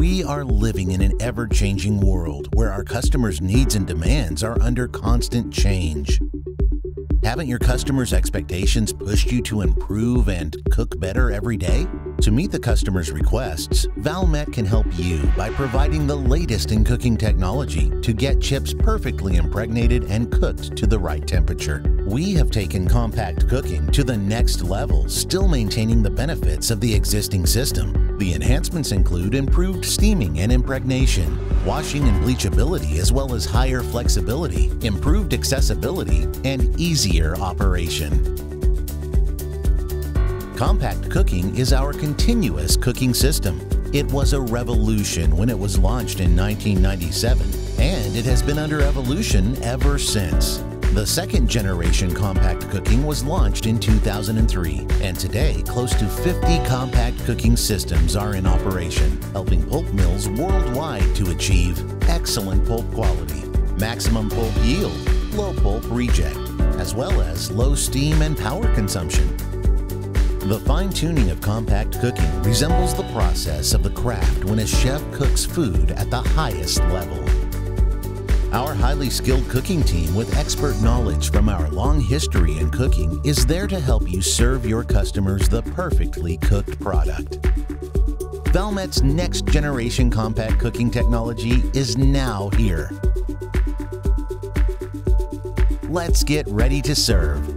We are living in an ever-changing world where our customers' needs and demands are under constant change. Haven't your customers' expectations pushed you to improve and cook better every day? To meet the customer's requests, Valmet can help you by providing the latest in cooking technology to get chips perfectly impregnated and cooked to the right temperature. We have taken compact cooking to the next level, still maintaining the benefits of the existing system. The enhancements include improved steaming and impregnation, washing and bleachability, as well as higher flexibility, improved accessibility, and easier operation. CompactCooking is our continuous cooking system. It was a revolution when it was launched in 1997, and it has been under evolution ever since. The second generation CompactCooking was launched in 2003, and today close to 50 compact cooking systems are in operation, helping pulp mills worldwide to achieve excellent pulp quality, maximum pulp yield, low pulp reject, as well as low steam and power consumption. The fine-tuning of compact cooking resembles the process of the craft when a chef cooks food at the highest level. Our highly skilled cooking team with expert knowledge from our long history in cooking is there to help you serve your customers the perfectly cooked product. Valmet's next generation compact cooking technology is now here. Let's get ready to serve.